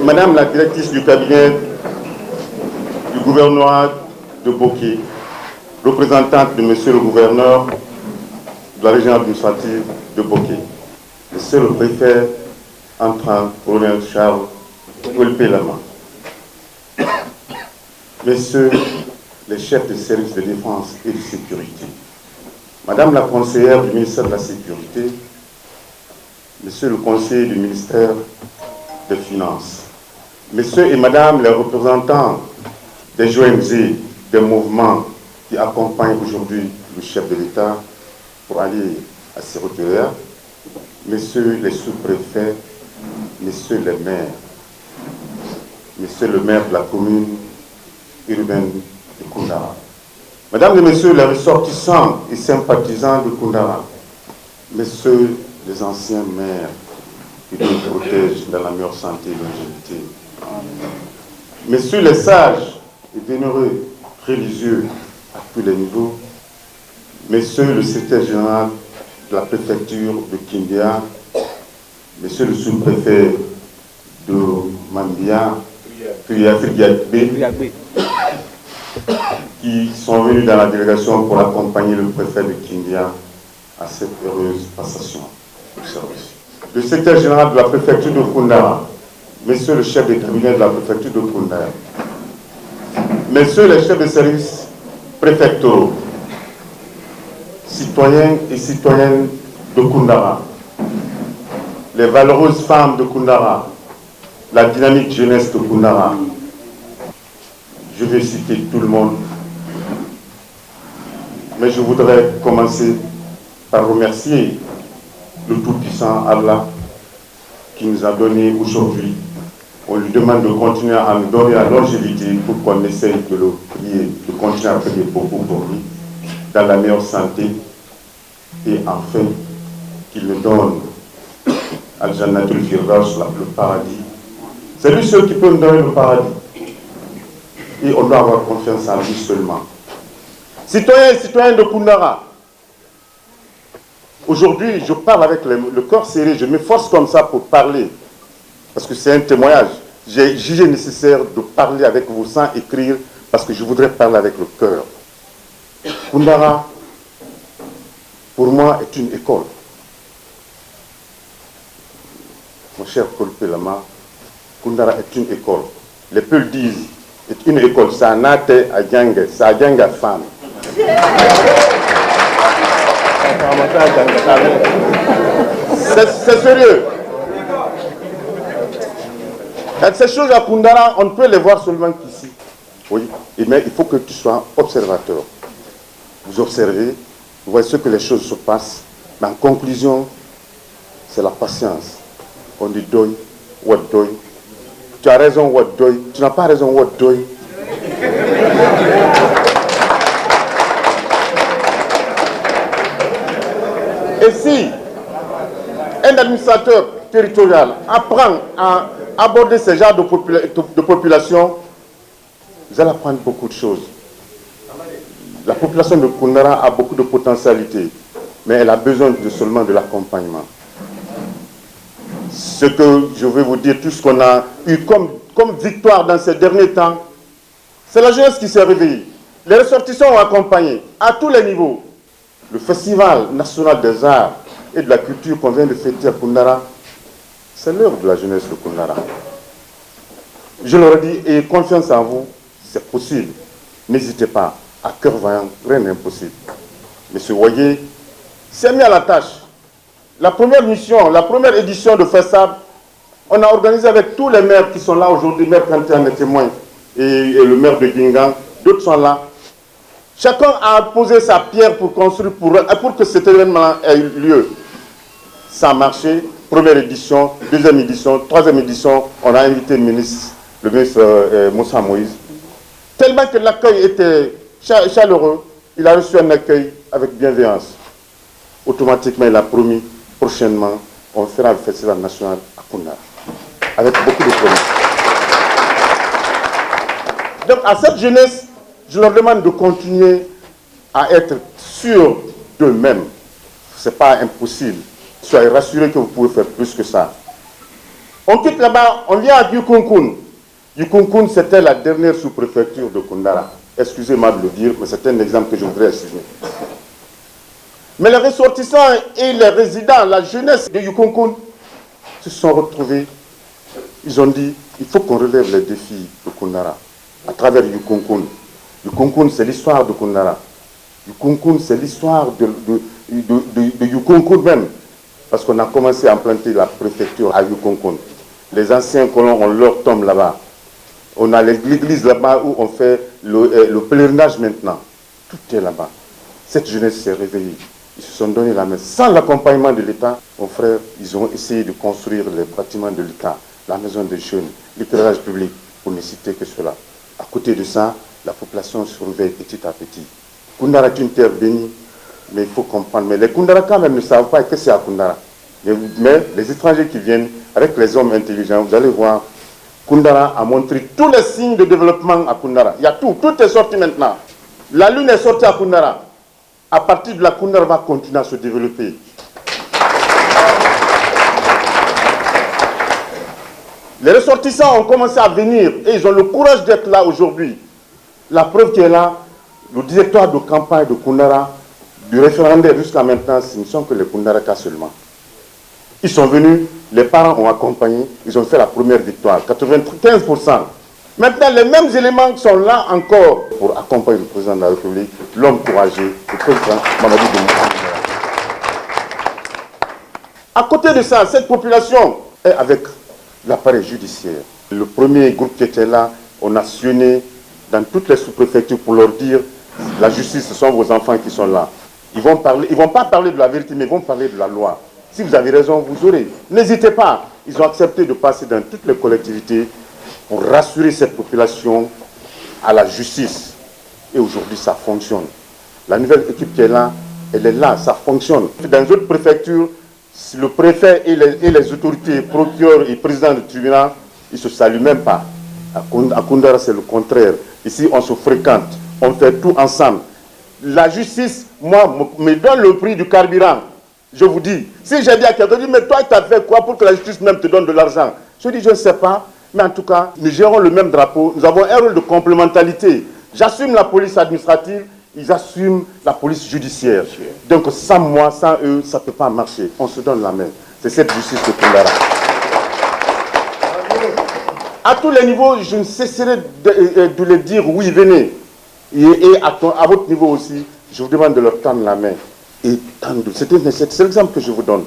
Madame la directrice du cabinet du gouvernorat de Boké, représentante de Monsieur le gouverneur de la région administrative de Boké, Monsieur le préfet entrant, colonel Charles Kolpelama, Messieurs les chefs de services de défense et de sécurité, Madame la conseillère du ministère de la Sécurité, Monsieur le conseiller du ministère des Finances, Messieurs et Madame les représentants des ONG, des mouvements qui accompagnent aujourd'hui le chef de l'État pour aller à Sérotéa, Messieurs les sous-préfets, Messieurs les maires, Monsieur le maire de la commune urbaine de Koundara, Mesdames et Messieurs les ressortissants et sympathisants de Koundara, Messieurs les anciens maires qui nous protègent dans la meilleure santé et longévité, Messieurs les sages et vénéreux religieux à tous les niveaux, Messieurs le secrétaire général de la préfecture de Kindia, Monsieur le sous-préfet de Mambia, qui sont venus dans la délégation pour accompagner le préfet de Kindia à cette heureuse passation de service. Le secrétaire général de la préfecture de Koundara, Monsieur le chef de cabinet de la préfecture de Koundara, Messieurs les chefs de service préfectoraux, citoyens et citoyennes de Koundara, les valeureuses femmes de Koundara, la dynamique jeunesse de Koundara. Je vais citer tout le monde, mais je voudrais commencer par remercier le Tout-Puissant Allah qui nous a donné aujourd'hui. On lui demande de continuer à nous donner la longévité pour qu'on essaye de le prier, de continuer à prier beaucoup pour lui, dans la meilleure santé, et enfin qu'il nous donne Al-Jannatul Firdaus, le paradis. C'est lui seul qui peut nous donner le paradis. Et on doit avoir confiance en lui seulement. Citoyens et citoyennes de Koundara, aujourd'hui, je parle avec le cœur serré, je m'efforce comme ça pour parler, parce que c'est un témoignage. J'ai jugé nécessaire de parler avec vous sans écrire, parce que je voudrais parler avec le cœur. Koundara, pour moi, est une école. Mon cher Kolpelama, Koundara est une école. Les peuples disent, est une école, ça n'a été à Djange, ça a Djange à femme. C'est sérieux. Ces choses à Koundara, on ne peut les voir seulement qu'ici. Oui, mais il faut que tu sois observateur. Vous observez, vous voyez ce que les choses se passent. Mais en conclusion, c'est la patience. On dit doi, what doi. Tu as raison, what doi. Tu n'as pas raison, what doi. Et si un administrateur territorial apprend à aborder ce genre de population, vous allez apprendre beaucoup de choses. La population de Koundara a beaucoup de potentialités, mais elle a besoin seulement de l'accompagnement. Ce que je vais vous dire, tout ce qu'on a eu comme victoire dans ces derniers temps, c'est la jeunesse qui s'est réveillée. Les ressortissants ont accompagné à tous les niveaux. Le Festival national des arts et de la culture qu'on vient de fêter à Koundara, c'est l'heure de la jeunesse de Koundara. Je leur ai dit, ayez confiance en vous, c'est possible. N'hésitez pas, à cœur vaillant, rien n'est impossible. Monsieur Voyer s'est mis à la tâche. La première mission, la première édition de FESAB, on a organisé avec tous les maires qui sont là aujourd'hui, maire Kantian est témoin, et le maire de Guingamp, d'autres sont là. Chacun a posé sa pierre pour construire, pour que cet événement ait eu lieu. Ça a marché. Première édition, deuxième édition, troisième édition, on a invité le ministre Moussa Moïse. Tellement que l'accueil était chaleureux, il a reçu un accueil avec bienveillance. Automatiquement, il a promis, prochainement, on fera le festival national à Koundara. Avec beaucoup de promesses. Donc, à cette jeunesse, je leur demande de continuer à être sûrs d'eux-mêmes. Ce n'est pas impossible. Soyez rassurés que vous pouvez faire plus que ça. On quitte là-bas, on vient à Yukunkun. Yukunkun, c'était la dernière sous-préfecture de Koundara. Excusez-moi de le dire, mais c'est un exemple que je voudrais assumer. Mais les ressortissants et les résidents, la jeunesse de Yukunkun, se sont retrouvés. Ils ont dit, il faut qu'on relève les défis de Koundara à travers Yukunkun. Yukunkun, c'est l'histoire de Koundara. Yukunkun, c'est l'histoire de Yukunkun même. Parce qu'on a commencé à implanter la préfecture à Yukunkun. Les anciens colons ont leur tombe là-bas. On a l'église là-bas où on fait le pèlerinage maintenant. Tout est là-bas. Cette jeunesse s'est réveillée. Ils se sont donné la main. Sans l'accompagnement de l'État, mon frère, ils ont essayé de construire les bâtiments de l'État, la maison des jeunes, l'éclairage public, pour ne citer que cela. À côté de ça, la population se réveille petit à petit. Koundara est une terre bénie, mais il faut comprendre. Mais les Koundaraka même ne savent pas que c'est à Koundara. Mais les étrangers qui viennent, avec les hommes intelligents, vous allez voir, Koundara a montré tous les signes de développement à Koundara. Il y a tout est sorti maintenant. La lune est sortie à Koundara. À partir de là, Koundara va continuer à se développer. Les ressortissants ont commencé à venir et ils ont le courage d'être là aujourd'hui. La preuve qui est là, le directoire de campagne de Koundara, du référendaire jusqu'à maintenant, ce ne sont que les Koundaraka seulement. Ils sont venus, les parents ont accompagné, ils ont fait la première victoire, 95%. Maintenant, les mêmes éléments sont là encore pour accompagner le président de la République, l'homme courageux, le président Mamadou Doumbouya. À côté de ça, cette population est avec l'appareil judiciaire. Le premier groupe qui était là, on a sillonné dans toutes les sous-préfectures pour leur dire la justice, ce sont vos enfants qui sont là. Ils vont pas parler de la vérité, mais ils vont parler de la loi. Si vous avez raison, vous aurez. N'hésitez pas. Ils ont accepté de passer dans toutes les collectivités pour rassurer cette population à la justice. Et aujourd'hui, ça fonctionne. La nouvelle équipe qui est là, elle est là, ça fonctionne. Dans les autres préfectures, le préfet et les autorités, procureurs et présidents du tribunal, ils ne se saluent même pas. À Koundara, c'est le contraire. Ici, on se fréquente, on fait tout ensemble. La justice, moi, me donne le prix du carburant. Je vous dis, si j'ai dit à quelqu'un, mais toi, tu as fait quoi pour que la justice même te donne de l'argent? Je dis, je ne sais pas, mais en tout cas, nous gérons le même drapeau, nous avons un rôle de complémentarité. J'assume la police administrative, ils assument la police judiciaire. Donc sans moi, sans eux, ça ne peut pas marcher. On se donne la main. C'est cette justice de Koundara. À tous les niveaux, je ne cesserai de le dire, oui, venez. Et à votre niveau aussi, je vous demande de leur tendre la main. Et c'est l'exemple que je vous donne.